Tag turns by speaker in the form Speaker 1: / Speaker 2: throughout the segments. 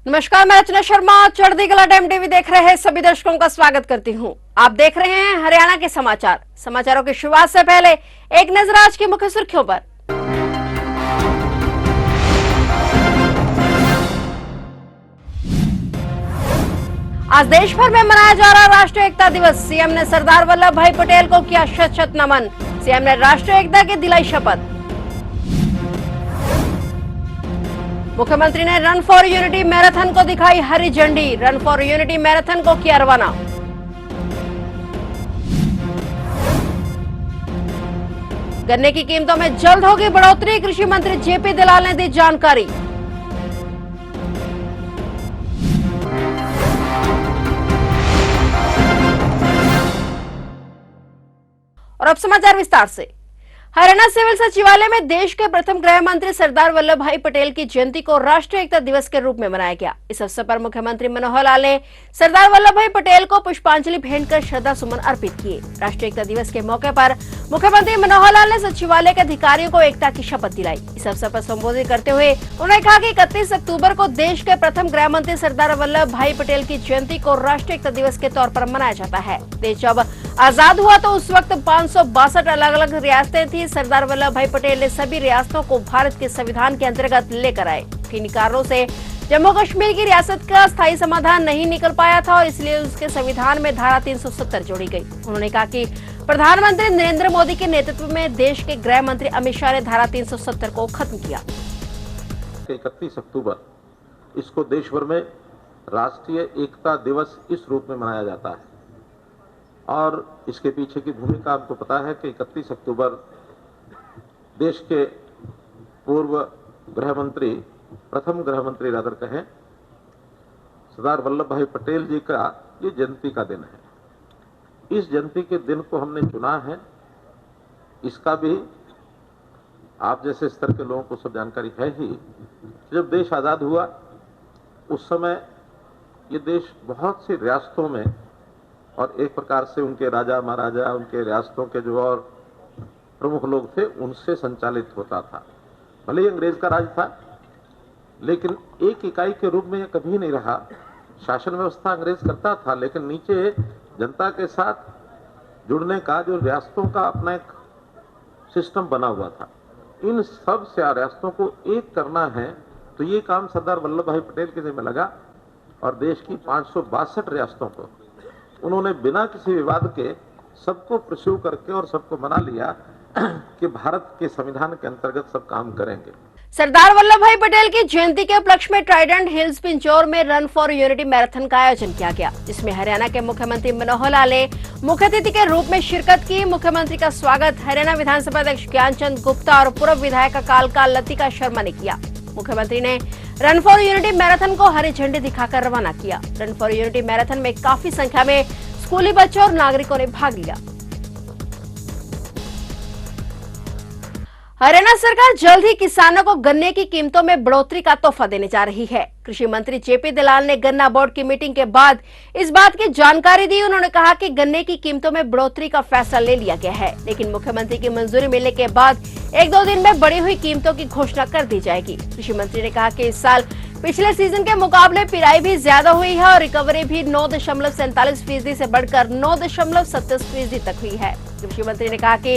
Speaker 1: नमस्कार, मैं रचना शर्मा। चढ़ती कला टाइम टीवी देख रहे सभी दर्शकों का स्वागत करती हूं। आप देख रहे हैं हरियाणा के समाचार। समाचारों की शुरुआत से पहले एक नजर आज की मुख्य सुर्खियों पर। आज देश भर में मनाया जा रहा राष्ट्रीय एकता दिवस। सीएम ने सरदार वल्लभ भाई पटेल को किया शत शत नमन। सीएम ने राष्ट्रीय एकता की दिलाई शपथ। मुख्यमंत्री ने रन फॉर यूनिटी मैराथन को दिखाई हरी झंडी। रन फॉर यूनिटी मैराथन को किया रवाना। गन्ने की कीमतों में जल्द होगी बढ़ोतरी। कृषि मंत्री जेपी दलाल ने दी जानकारी। और अब समाचार विस्तार से। हरियाणा सिविल सचिवालय में देश के प्रथम गृह मंत्री सरदार वल्लभ भाई पटेल की जयंती को राष्ट्रीय एकता दिवस के रूप में मनाया गया। इस अवसर पर मुख्यमंत्री मनोहर लाल ने सरदार वल्लभ भाई पटेल को पुष्पांजलि भेंट कर श्रद्धा सुमन अर्पित किए। राष्ट्रीय एकता दिवस के मौके पर मुख्यमंत्री मनोहर लाल ने सचिवालय के अधिकारियों को एकता की शपथ दिलाई। इस अवसर पर संबोधित करते हुए उन्होंने कहा कि 31 अक्टूबर को देश के प्रथम गृह मंत्री सरदार वल्लभ भाई पटेल की जयंती को राष्ट्रीय एकता दिवस के तौर पर मनाया जाता है। देश जब आजाद हुआ तो उस वक्त 562 अलग अलग रियासतें थी। सरदार वल्लभ भाई पटेल ने सभी रियासतों को भारत के संविधान के अंतर्गत लेकर आए। किन्हीं कारणों से जम्मू कश्मीर की रियासत का स्थायी समाधान नहीं निकल पाया था और इसलिए उसके संविधान में धारा 370 जोड़ी गई। उन्होंने कहा कि प्रधानमंत्री नरेंद्र मोदी के नेतृत्व में देश के गृह मंत्री अमित शाह ने धारा 370 को खत्म किया।
Speaker 2: 31 अक्टूबर इसको देश भर में राष्ट्रीय एकता दिवस इस रूप में मनाया जाता है और इसके पीछे की भूमिका आपको पता है कि 31 अक्टूबर देश के पूर्व गृह मंत्री, प्रथम गृह मंत्री रादर कहें, सरदार वल्लभ भाई पटेल जी का ये जयंती का दिन है। इस जयंती के दिन को हमने चुना है। इसका भी आप जैसे स्तर के लोगों को सब जानकारी है ही। जब देश आजाद हुआ उस समय ये देश बहुत सी रियासतों में और एक प्रकार से उनके राजा महाराजा, उनके रियासतों के जो और प्रमुख लोग थे उनसे संचालित होता था। भले ही अंग्रेज का राज था लेकिन एक इकाई के रूप में यह कभी नहीं रहा। शासन व्यवस्था अंग्रेज करता था लेकिन नीचे जनता के साथ जुड़ने का जो रियासतों का अपना एक सिस्टम बना हुआ था, इन सब से रियासतों को एक करना है। तो ये काम सरदार वल्लभ भाई पटेल के जिम्मे लगा और देश की 562 रियासतों को उन्होंने बिना किसी विवाद के सबको प्रश्यू करके और सबको मना लिया कि भारत के संविधान के अंतर्गत सब काम करेंगे।
Speaker 1: सरदार वल्लभ भाई पटेल की जयंती के उपलक्ष्य में ट्राइडेंट हिल्स पिंजौर में रन फॉर यूनिटी मैराथन का आयोजन किया गया, जिसमें हरियाणा के मुख्यमंत्री मनोहर लाल ने मुख्य अतिथि के रूप में शिरकत की। मुख्यमंत्री का स्वागत हरियाणा विधानसभा अध्यक्ष ज्ञानचंद गुप्ता और पूर्व विधायक कालका लतिका शर्मा ने किया। मुख्यमंत्री ने रन फॉर यूनिटी मैराथन को हरी झंडी दिखाकर रवाना किया। रन फॉर यूनिटी मैराथन में काफी संख्या में स्कूली बच्चों और नागरिकों ने भाग लिया। हरियाणा सरकार जल्द ही किसानों को गन्ने की कीमतों में बढ़ोतरी का तोहफा देने जा रही है। कृषि मंत्री जेपी दलाल ने गन्ना बोर्ड की मीटिंग के बाद इस बात की जानकारी दी। उन्होंने कहा कि गन्ने की कीमतों में बढ़ोतरी का फैसला ले लिया गया है, लेकिन मुख्यमंत्री की मंजूरी मिलने के बाद 1-2 दिन में बढ़ी हुई कीमतों की घोषणा कर दी जाएगी। कृषि मंत्री ने कहा कि इस साल पिछले सीजन के मुकाबले पिराई भी ज्यादा हुई है और रिकवरी भी 9.47% से बढ़कर 9.27% तक हुई है। कृषि मंत्री ने कहा कि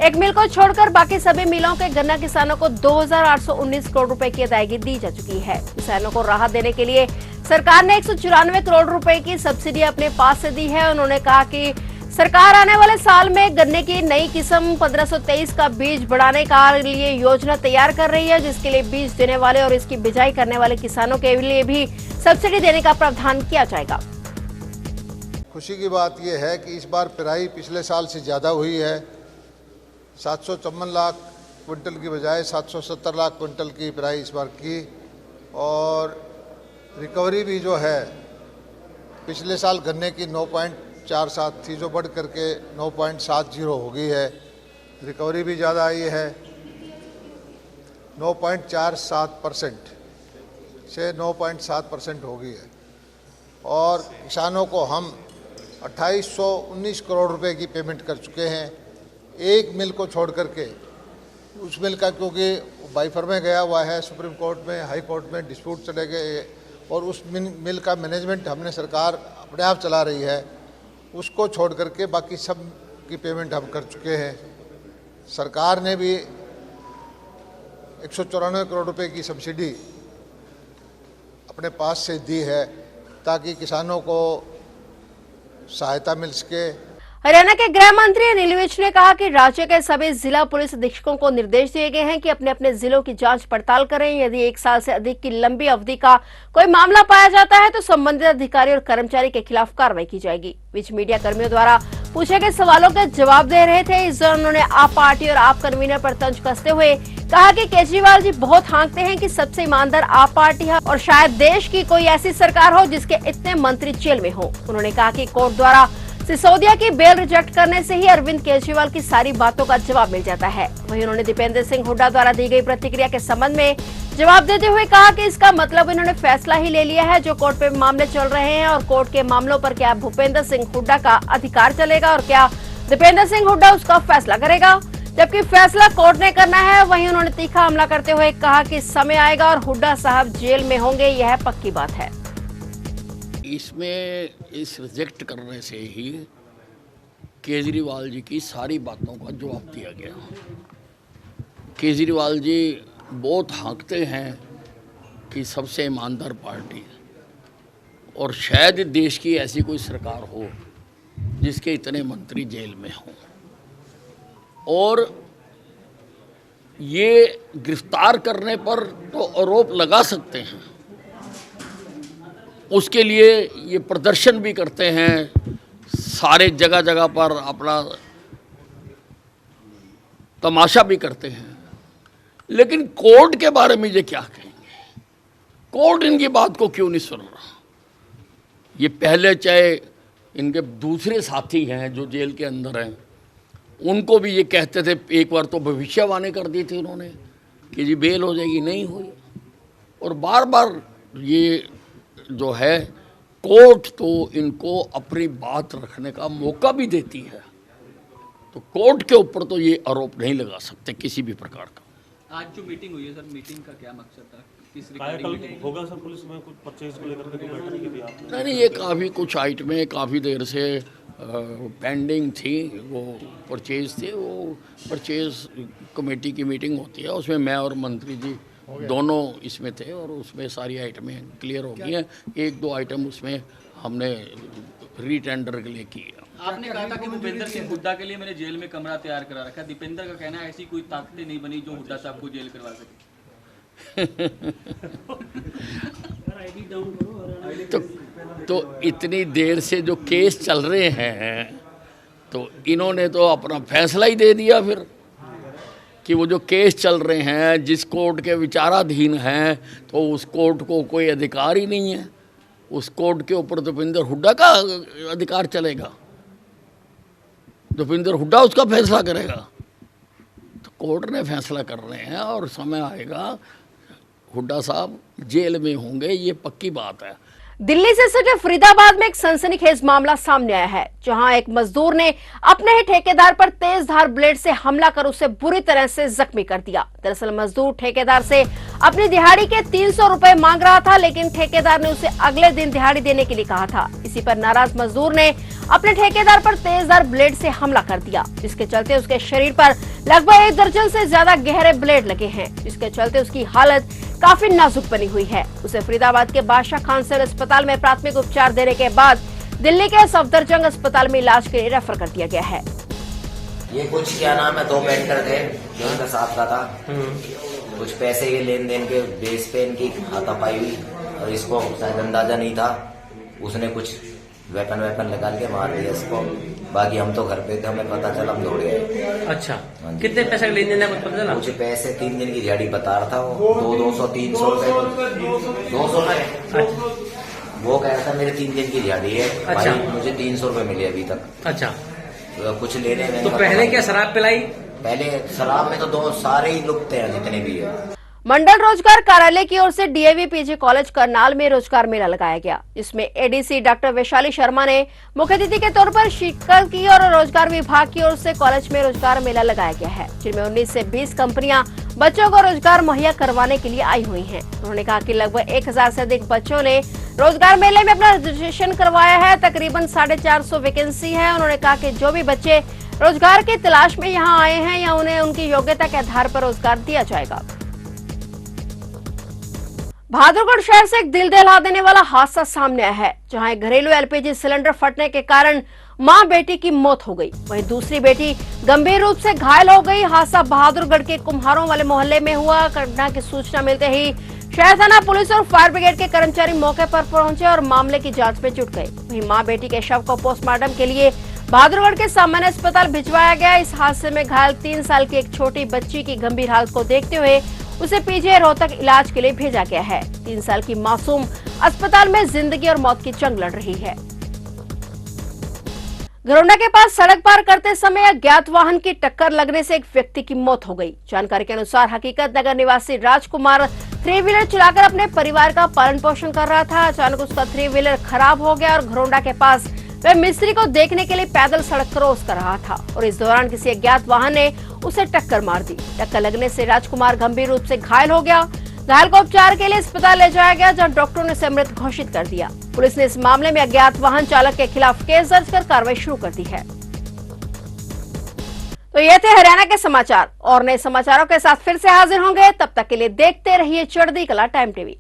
Speaker 1: एक मिल को छोड़कर बाकी सभी मिलों के गन्ना किसानों को 2,819 करोड़ रुपए की अदायगी दी जा चुकी है। किसानों को राहत देने के लिए सरकार ने 194 करोड़ रुपए की सब्सिडी अपने पास से दी है। उन्होंने कहा कि सरकार आने वाले साल में गन्ने की नई किस्म 1523 का बीज बढ़ाने का लिए योजना तैयार कर रही है, जिसके लिए बीज देने वाले और इसकी बिजाई करने वाले किसानों के लिए भी सब्सिडी देने का प्रावधान किया जाएगा।
Speaker 3: खुशी की बात यह है कि इस बार पिराई पिछले साल से ज़्यादा हुई है। 754 लाख क्विंटल की बजाय 770 लाख क्विंटल की पिराई इस बार की और रिकवरी भी जो है पिछले साल गन्ने की 9.47 थी जो बढ़ करके 9.70 हो गई है। रिकवरी भी ज़्यादा आई है, 9.47% से 9.7% हो गई है और किसानों को हम 2819 करोड़ रुपए की पेमेंट कर चुके हैं। एक मिल को छोड़ करके उस मिल का, क्योंकि बाईफर में गया हुआ है, सुप्रीम कोर्ट में, हाई कोर्ट में डिस्प्यूट चले गए और उस मिल का मैनेजमेंट हमने सरकार अपने आप चला रही है, उसको छोड़ करके बाकी सब की पेमेंट हम कर चुके हैं। सरकार ने भी 194 करोड़ रुपए की सब्सिडी अपने पास से दी है ताकि किसानों को सहायता मिल सके।
Speaker 1: हरियाणा के गृह मंत्री अनिल विज ने कहा कि राज्य के सभी जिला पुलिस अधीक्षकों को निर्देश दिए गए हैं कि अपने अपने जिलों की जांच पड़ताल करें। यदि 1 साल से अधिक की लंबी अवधि का कोई मामला पाया जाता है तो संबंधित अधिकारी और कर्मचारी के खिलाफ कार्रवाई की जाएगी। विज मीडिया कर्मियों द्वारा पूछे गए सवालों के जवाब दे रहे थे। इस दौरान उन्होंने आप पार्टी और आप कन्वीनर पर तंज कसते हुए कहा कि केजरीवाल जी बहुत हाँकते हैं कि सबसे ईमानदार आप पार्टी है और शायद देश की कोई ऐसी सरकार हो जिसके इतने मंत्री जेल में हो। उन्होंने कहा कि कोर्ट द्वारा सिसोदिया की बेल रिजेक्ट करने से ही अरविंद केजरीवाल की सारी बातों का जवाब मिल जाता है। वहीं उन्होंने दीपेंद्र सिंह हुड्डा द्वारा दी गई प्रतिक्रिया के संबंध में जवाब देते हुए कहा कि इसका मतलब इन्होंने फैसला ही ले लिया है। जो कोर्ट पे मामले चल रहे हैं और कोर्ट के मामलों पर क्या भूपेंद्र सिंह हुड्डा का अधिकार चलेगा और क्या दीपेंद्र सिंह हुड्डा उसका फैसला करेगा, जबकि फैसला कोर्ट ने करना है। वहीं उन्होंने तीखा हमला करते हुए कहा कि समय आएगा और हुड्डा साहब जेल में होंगे, यह पक्की बात है।
Speaker 4: इसमें इस रिजेक्ट करने से ही केजरीवाल जी की सारी बातों का जवाब दिया गया। केजरीवाल जी बहुत हाँकते हैं कि सबसे ईमानदार पार्टी है और शायद देश की ऐसी कोई सरकार हो जिसके इतने मंत्री जेल में हों, और ये गिरफ्तार करने पर तो आरोप लगा सकते हैं, उसके लिए ये प्रदर्शन भी करते हैं, सारे जगह जगह पर अपना तमाशा भी करते हैं। लेकिन कोर्ट के बारे में ये क्या कहेंगे? कोर्ट इनकी बात को क्यों नहीं सुन रहा? ये पहले चाहे इनके दूसरे साथी हैं जो जेल के अंदर हैं, उनको भी ये कहते थे, एक बार तो भविष्यवाणी कर दी थी उन्होंने कि जी बेल हो जाएगी, नहीं हुई। और बार बार ये जो है कोर्ट तो इनको अपनी बात रखने का मौका भी देती है, तो कोर्ट के ऊपर तो ये आरोप नहीं लगा सकते किसी भी प्रकार का।
Speaker 5: आज जो मीटिंग हुई है सर, मीटिंग का क्या मकसद था? किस
Speaker 6: कल
Speaker 5: रिगार्डिंग
Speaker 6: होगा सर? पुलिस में कुछ परचेज को लेकर के बैठक की थी आपने?
Speaker 4: नहीं, ये काफ़ी कुछ आइटमें काफ़ी देर से पेंडिंग थी, वो परचेज थे। वो परचेज कमेटी की मीटिंग होती है, उसमें मैं और मंत्री जी दोनों इसमें थे और उसमें सारी आइटमें क्लियर हो गई हैं। 1-2 आइटम उसमें हमने रीटेंडर के लिए किए।
Speaker 5: आपने कहा था कि भूपेंद्र सिंह हुड्डा के लिए मैंने जेल में कमरा तैयार करा रखा है। दीपेंद्र का कहना है ऐसी कोई ताकतें नहीं बनी जो हुड्डा साहब को जेल करवा सके।
Speaker 4: तो इतनी देर से जो केस चल रहे हैं तो इन्होंने तो अपना फैसला ही दे दिया फिर कि वो जो केस चल रहे हैं जिस कोर्ट के विचाराधीन हैं तो उस कोर्ट को कोई अधिकार ही नहीं है। उस कोर्ट के ऊपर दीपेंद्र हुड्डा का अधिकार चलेगा, दीपेंद्र हुड्डा उसका फैसला करेगा। तो कोर्ट ने फैसला कर रहे हैं और समय आएगा हुड्डा साहब जेल में होंगे, ये पक्की बात है।
Speaker 1: दिल्ली से सटे फरीदाबाद में एक सनसनीखेज मामला सामने आया है, जहां एक मजदूर ने अपने ही ठेकेदार पर तेज धार ब्लेड से हमला कर उसे बुरी तरह से जख्मी कर दिया। दरअसल मजदूर ठेकेदार से अपनी दिहाड़ी के 300 रुपए मांग रहा था, लेकिन ठेकेदार ने उसे अगले दिन दिहाड़ी देने के लिए कहा था। इसी पर नाराज मजदूर ने अपने ठेकेदार पर तेजधार ब्लेड से हमला कर दिया, जिसके चलते उसके शरीर पर लगभग 1 दर्जन से ज्यादा गहरे ब्लेड लगे हैं, जिसके चलते उसकी हालत काफी नाजुक बनी हुई है। उसे फरीदाबाद के बादशाह खान सिविल अस्पताल में प्राथमिक उपचार देने के बाद दिल्ली के सफदरजंग अस्पताल में इलाज के लिए रेफर कर दिया गया है।
Speaker 7: ये कुछ क्या नाम है 2 पेंटर थे जो उनका साथ का था, कुछ पैसे के लेन देन के बेस पे इनकी हाथापाई हुई और इसको शायद अंदाजा नहीं था। उसने कुछ वेपन निकाल के मार दिया इसको। बाकी हम तो घर पे थे, हमें पता चला, हम दौड़ गए।
Speaker 5: अच्छा, कितने पैसे का लेन देन है पता चला?
Speaker 7: कुछ पैसे 3 दिन की दिहाड़ी बता रहा था वो, 200-300 रुपए, 200 रुपए। वो कह रहा था मेरे 3 दिन की दिहाड़ी है।
Speaker 5: अच्छा।
Speaker 7: भाई मुझे 300 रुपए मिले अभी तक।
Speaker 5: अच्छा,
Speaker 7: तो कुछ लेने में
Speaker 5: तो पहले क्या शराब पिलाई?
Speaker 7: पहले शराब में तो सारे ही लुप्त हैं जितने भी है।
Speaker 1: मंडल रोजगार कार्यालय की ओर से डीएवी पीजी कॉलेज करनाल में रोजगार मेला लगाया गया, जिसमें एडीसी डॉक्टर वैशाली शर्मा ने मुख्य अतिथि के तौर पर शिरकत की और रोजगार विभाग की ओर से कॉलेज में रोजगार मेला लगाया गया है, जिनमें 19 से 20 कंपनियां बच्चों को रोजगार मुहैया करवाने के लिए आई हुई हैं। उन्होंने कहा कि लगभग 1000 से अधिक बच्चों ने रोजगार मेले में अपना रजिस्ट्रेशन करवाया है। तकरीबन 450 वैकेंसी है। उन्होंने कहा कि जो भी बच्चे रोजगार की तलाश में यहाँ आए हैं या उन्हें उनकी योग्यता के आधार पर रोजगार दिया जाएगा। बहादुरगढ़ शहर से एक दिल दहला देने वाला हादसा सामने आया है, जहां एक घरेलू एलपीजी सिलेंडर फटने के कारण मां बेटी की मौत हो गई, वहीं दूसरी बेटी गंभीर रूप से घायल हो गई। हादसा बहादुरगढ़ के कुम्हारों वाले मोहल्ले में हुआ। घटना की सूचना मिलते ही शहर थाना पुलिस और फायर ब्रिगेड के कर्मचारी मौके पर पहुंचे और मामले की जांच में जुट गए। वहीं मां बेटी के शव को पोस्टमार्टम के लिए बहादुरगढ़ के सामान्य अस्पताल भिजवाया गया। इस हादसे में घायल 3 साल की एक छोटी बच्ची की गंभीर हालत को देखते हुए उसे पीजीआई रोहतक इलाज के लिए भेजा गया है। 3 साल की मासूम अस्पताल में जिंदगी और मौत की जंग लड़ रही है। घरौंडा के पास सड़क पार करते समय अज्ञात वाहन की टक्कर लगने से एक व्यक्ति की मौत हो गई। जानकारी के अनुसार हकीकत नगर निवासी राजकुमार 3 व्हीलर चलाकर अपने परिवार का पालन पोषण कर रहा था। अचानक उसका 3 व्हीलर खराब हो गया और घरौंडा के पास वह मिस्त्री को देखने के लिए पैदल सड़क क्रॉस कर रहा था और इस दौरान किसी अज्ञात वाहन ने उसे टक्कर मार दी। टक्कर लगने से राजकुमार गंभीर रूप से घायल हो गया। घायल को उपचार के लिए अस्पताल ले जाया गया, जहां डॉक्टरों ने उसे मृत घोषित कर दिया। पुलिस ने इस मामले में अज्ञात वाहन चालक के खिलाफ केस दर्ज कर कार्रवाई शुरू कर दी है। तो ये थे हरियाणा के समाचार, और नए समाचारों के साथ फिर से हाजिर होंगे। तब तक के लिए देखते रहिए चढ़ती कला टाइम टीवी।